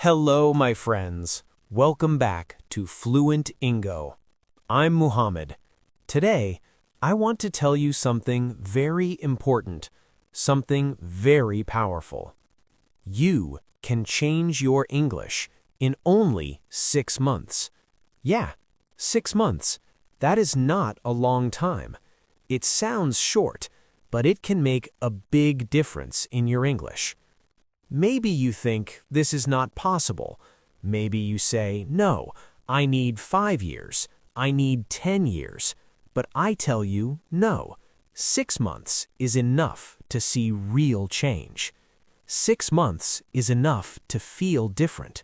Hello, my friends. Welcome back to Fluent Ingo. I'm Muhammad. Today, I want to tell you something very important, something very powerful. You can change your English in only 6 months. Yeah, 6 months. That is not a long time. It sounds short, but it can make a big difference in your English. Maybe you think this is not possible. Maybe you say, no, I need 5 years. I need 10 years. But I tell you, no. 6 months is enough to see real change. 6 months is enough to feel different.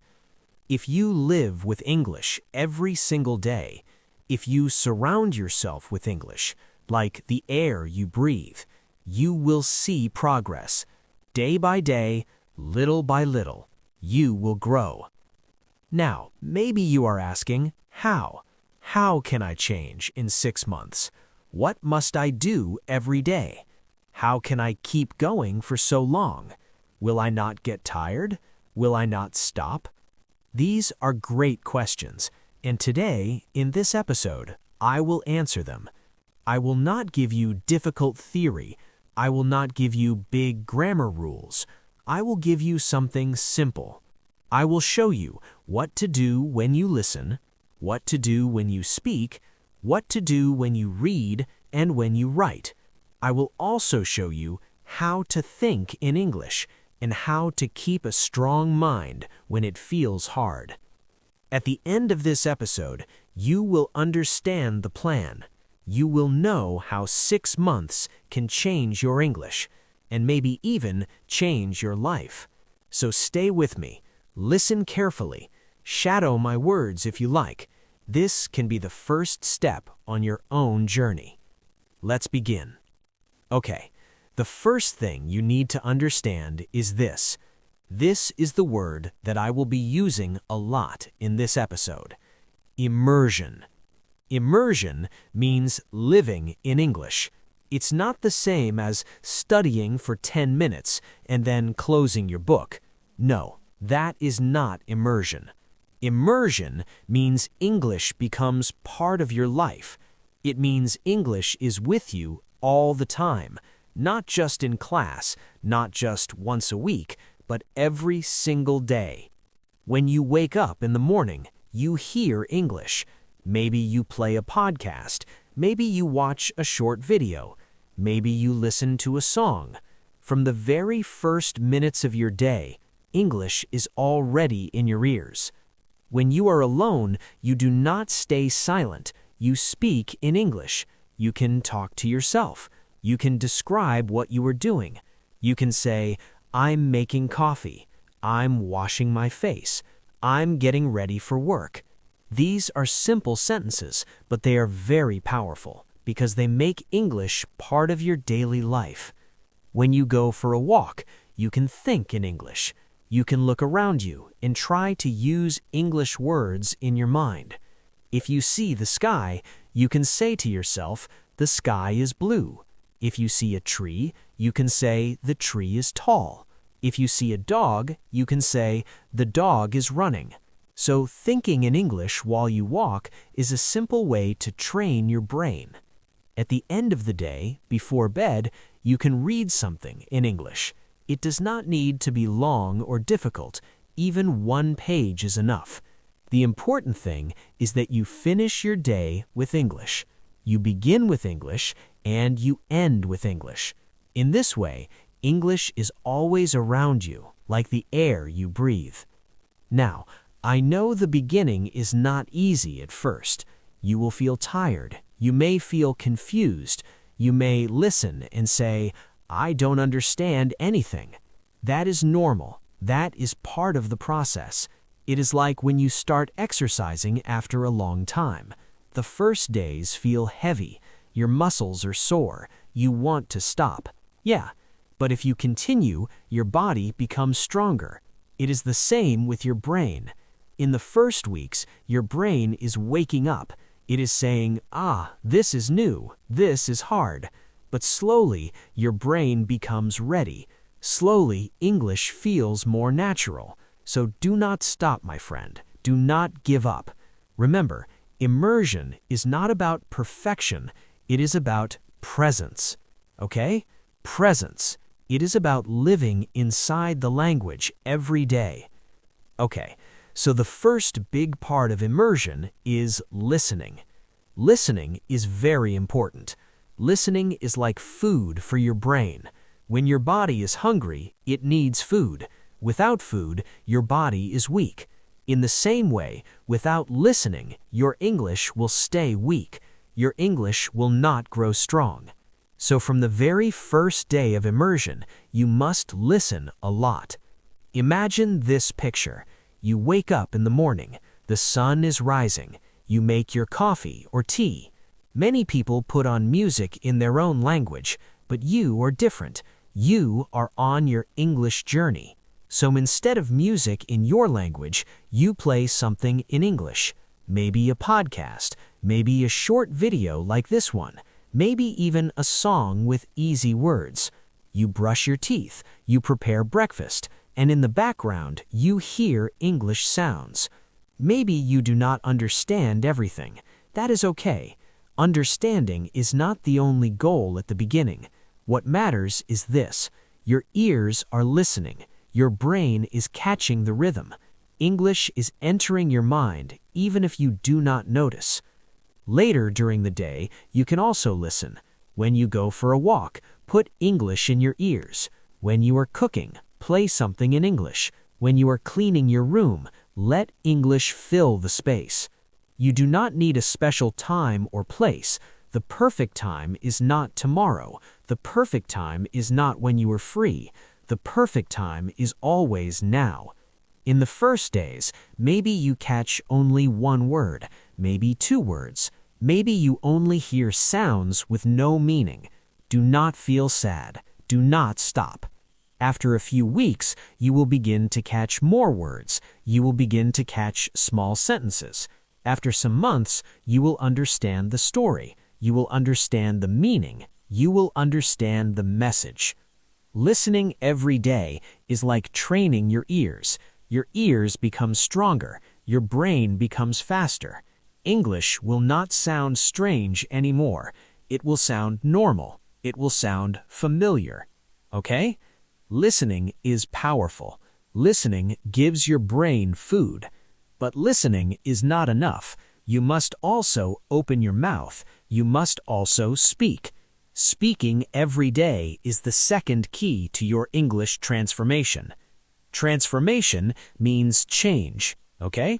If you live with English every single day, if you surround yourself with English, like the air you breathe, you will see progress. Day by day, little by little, you will grow. Now, maybe you are asking, how? How can I change in 6 months? What must I do every day? How can I keep going for so long? Will I not get tired? Will I not stop? These are great questions, and today, in this episode, I will answer them. I will not give you difficult theory. I will not give you big grammar rules. I will give you something simple. I will show you what to do when you listen, what to do when you speak, what to do when you read and when you write. I will also show you how to think in English and how to keep a strong mind when it feels hard. At the end of this episode, you will understand the plan. You will know how 6 months can change your English and maybe even change your life. So stay with me, listen carefully, shadow my words if you like. This can be the first step on your own journey. Let's begin. Okay, the first thing you need to understand is this. This is the word that I will be using a lot in this episode. Immersion. Immersion means living in English. It's not the same as studying for 10 minutes and then closing your book. No, that is not immersion. Immersion means English becomes part of your life. It means English is with you all the time, not just in class, not just once a week, but every single day. When you wake up in the morning, you hear English. Maybe you play a podcast. Maybe you watch a short video. Maybe you listen to a song. From the very first minutes of your day, English is already in your ears. When you are alone, you do not stay silent. You speak in English. You can talk to yourself. You can describe what you are doing. You can say, I'm making coffee. I'm washing my face. I'm getting ready for work. These are simple sentences, but they are very powerful because they make English part of your daily life. When you go for a walk, you can think in English. You can look around you and try to use English words in your mind. If you see the sky, you can say to yourself, the sky is blue. If you see a tree, you can say, the tree is tall. If you see a dog, you can say, the dog is running. So thinking in English while you walk is a simple way to train your brain. At the end of the day, before bed, you can read something in English. It does not need to be long or difficult. Even 1 page is enough. The important thing is that you finish your day with English. You begin with English and you end with English. In this way, English is always around you, like the air you breathe. Now, I know the beginning is not easy at first. You will feel tired. You may feel confused. You may listen and say, I don't understand anything. That is normal. That is part of the process. It is like when you start exercising after a long time. The first days feel heavy. Your muscles are sore. You want to stop. Yeah, but if you continue, your body becomes stronger. It is the same with your brain. In the first weeks, your brain is waking up. It is saying, this is new, this is hard. But slowly, your brain becomes ready. Slowly, English feels more natural. So do not stop, my friend. Do not give up. Remember, immersion is not about perfection. It is about presence. Okay? Presence. It is about living inside the language every day. Okay, so the first big part of immersion is listening. Listening is very important. Listening is like food for your brain. When your body is hungry, it needs food. Without food, your body is weak. In the same way, without listening, your English will stay weak. Your English will not grow strong. So from the very first day of immersion, you must listen a lot. Imagine this picture. You wake up in the morning. The sun is rising. You make your coffee or tea. Many people put on music in their own language, but you are different. You are on your English journey. So instead of music in your language, you play something in English. Maybe a podcast, maybe a short video like this one, maybe even a song with easy words. You brush your teeth, you prepare breakfast, and in the background, you hear English sounds. Maybe you do not understand everything. That is okay. Understanding is not the only goal at the beginning. What matters is this: your ears are listening. Your brain is catching the rhythm. English is entering your mind even if you do not notice. Later during the day, you can also listen. When you go for a walk, put English in your ears. When you are cooking, play something in English. When you are cleaning your room, let English fill the space. You do not need a special time or place. The perfect time is not tomorrow. The perfect time is not when you are free. The perfect time is always now. In the first days, maybe you catch only one word, maybe two words. Maybe you only hear sounds with no meaning. Do not feel sad. Do not stop. After a few weeks, you will begin to catch more words. You will begin to catch small sentences. After some months, you will understand the story. You will understand the meaning. You will understand the message. Listening every day is like training your ears. Your ears become stronger. Your brain becomes faster. English will not sound strange anymore. It will sound normal. It will sound familiar. Okay? Listening is powerful. Listening gives your brain food. But listening is not enough. You must also open your mouth. You must also speak. Speaking every day is the second key to your English transformation. Transformation means change, okay?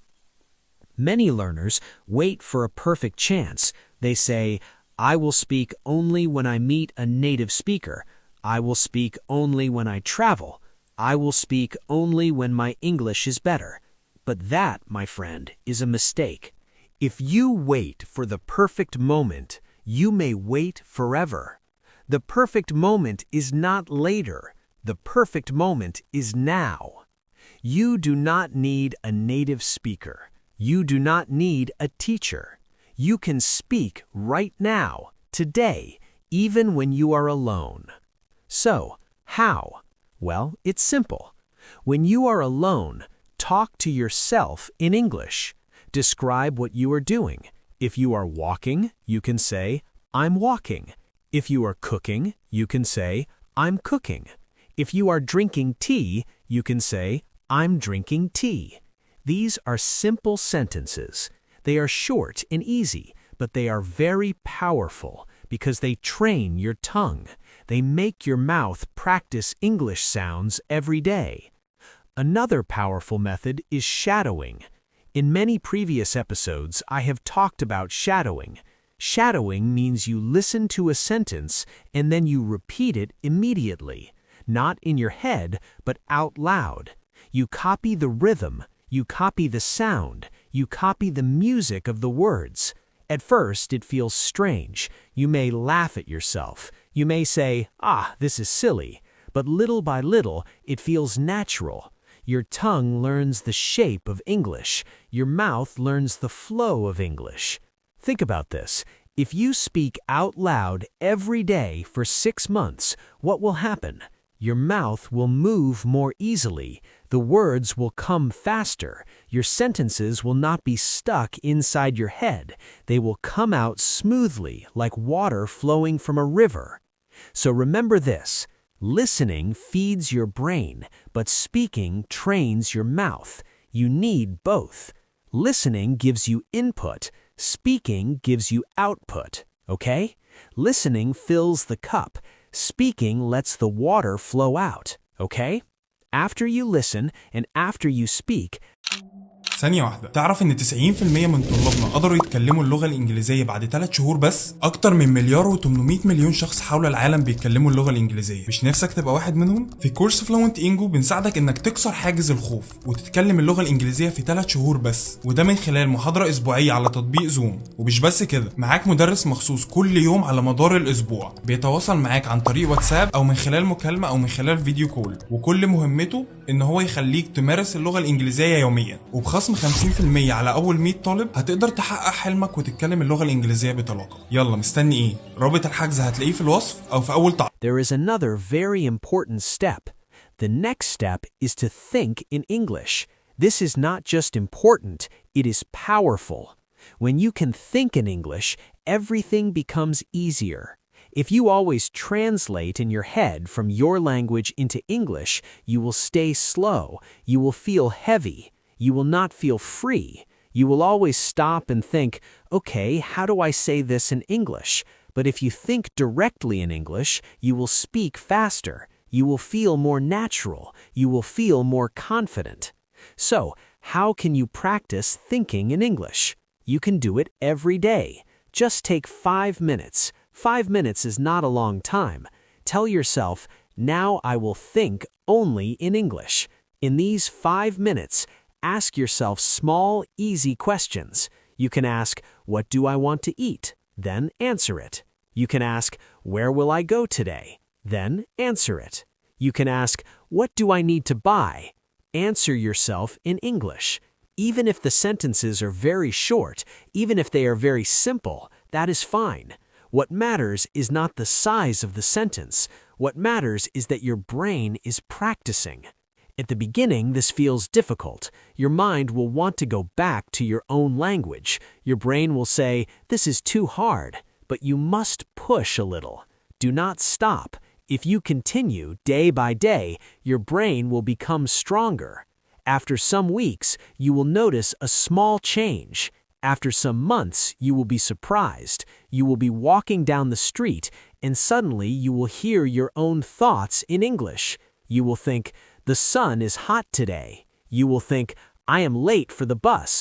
Many learners wait for a perfect chance. They say, I will speak only when I meet a native speaker. I will speak only when I travel. I will speak only when my English is better. But that, my friend, is a mistake. If you wait for the perfect moment, you may wait forever. The perfect moment is not later. The perfect moment is now. You do not need a native speaker. You do not need a teacher. You can speak right now, today, even when you are alone. So, how? Well, it's simple. When you are alone, talk to yourself in English. Describe what you are doing. If you are walking, you can say, I'm walking. If you are cooking, you can say, I'm cooking. If you are drinking tea, you can say, I'm drinking tea. These are simple sentences. They are short and easy, but they are very powerful because they train your tongue. They make your mouth practice English sounds every day. Another powerful method is shadowing. In many previous episodes, I have talked about shadowing. Shadowing means you listen to a sentence and then you repeat it immediately, not in your head, but out loud. You copy the rhythm, you copy the sound, you copy the music of the words. At first, it feels strange. You may laugh at yourself. You may say, this is silly. But little by little, it feels natural. Your tongue learns the shape of English. Your mouth learns the flow of English. Think about this. If you speak out loud every day for 6 months, what will happen? Your mouth will move more easily. The words will come faster. Your sentences will not be stuck inside your head. They will come out smoothly, like water flowing from a river. So remember this. Listening feeds your brain, but speaking trains your mouth. You need both. Listening gives you input. Speaking gives you output. Okay? Listening fills the cup. Speaking lets the water flow out. Okay? After you listen and after you speak, ثانية واحدة، تعرف إن 90% من طلابنا قدروا يتكلموا اللغة الإنجليزية بعد 3 شهور بس؟ أكتر من 1,800,000,000 شخص حول العالم بيتكلموا اللغة الإنجليزية، مش نفسك تبقى واحد منهم؟ في كورس فلوينت إنجو بنساعدك إنك تكسر حاجز الخوف وتتكلم اللغة الإنجليزية في 3 شهور بس، وده من خلال محاضرة أسبوعية على تطبيق زوم، ومش بس كده، معاك مدرس مخصوص كل يوم على مدار الأسبوع، بيتواصل معاك عن طريق واتساب أو من خلال مكالمة أو من خلال فيديو كول، وكل مهمته إن هو يخليك تمارس اللغة الإنجليزية يوميا، وبخصم 50% على أول 100 طالب هتقدر تحقق حلمك وتتكلم اللغة الإنجليزية بطلاقة. يلا مستني إيه؟ رابط الحجز هتلاقيه في الوصف أو في أول تعليق. There is another very important step. The next step is to think in English. This is not just important, it is powerful. When you can think in English, everything becomes easier. If you always translate in your head from your language into English, you will stay slow, you will feel heavy, you will not feel free. You will always stop and think, okay, how do I say this in English? But if you think directly in English, you will speak faster, you will feel more natural, you will feel more confident. So, how can you practice thinking in English? You can do it every day. Just take 5 minutes. 5 minutes is not a long time. Tell yourself, now I will think only in English. In these 5 minutes, ask yourself small, easy questions. You can ask, what do I want to eat? Then answer it. You can ask, where will I go today? Then answer it. You can ask, what do I need to buy? Answer yourself in English. Even if the sentences are very short, even if they are very simple, that is fine. What matters is not the size of the sentence. What matters is that your brain is practicing. At the beginning, this feels difficult. Your mind will want to go back to your own language. Your brain will say, this is too hard, but you must push a little. Do not stop. If you continue day by day, your brain will become stronger. After some weeks, you will notice a small change. After some months, you will be surprised. You will be walking down the street, and suddenly you will hear your own thoughts in English. You will think, the sun is hot today. You will think, I am late for the bus.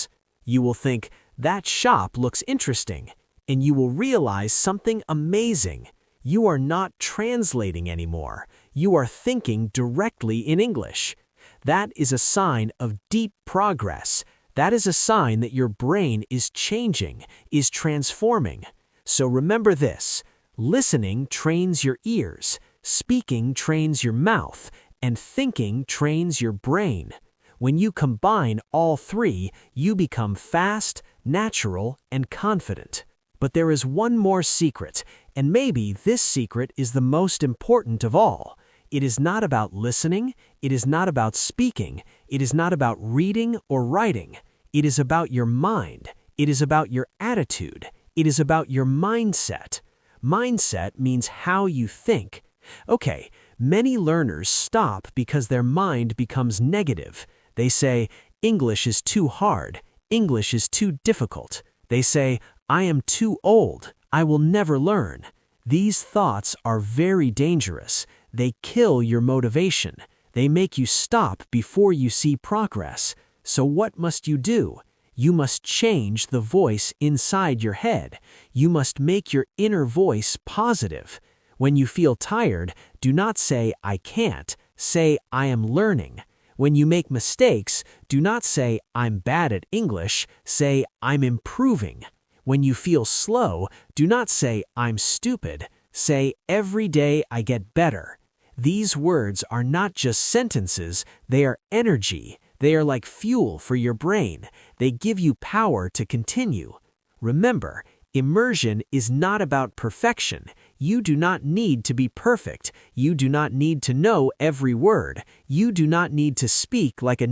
You will think, that shop looks interesting. And you will realize something amazing. You are not translating anymore. You are thinking directly in English. That is a sign of deep progress. That is a sign that your brain is changing, is transforming. So remember this. Listening trains your ears. Speaking trains your mouth. And thinking trains your brain. When you combine all three, you become fast, natural, and confident. But there is one more secret, and maybe this secret is the most important of all. It is not about listening, it is not about speaking, it is not about reading or writing. It is about your mind, it is about your attitude, it is about your mindset. Mindset means how you think. Okay, many learners stop because their mind becomes negative. They say, English is too hard, English is too difficult. They say, I am too old, I will never learn. These thoughts are very dangerous. They kill your motivation. They make you stop before you see progress. So what must you do? You must change the voice inside your head. You must make your inner voice positive. When you feel tired, do not say, I can't. Say, I am learning. When you make mistakes, do not say, I'm bad at English. Say, I'm improving. When you feel slow, do not say, I'm stupid. Say, every day I get better. These words are not just sentences, they are energy. They are like fuel for your brain. They give you power to continue. Remember, immersion is not about perfection. You do not need to be perfect. You do not need to know every word. You do not need to speak like a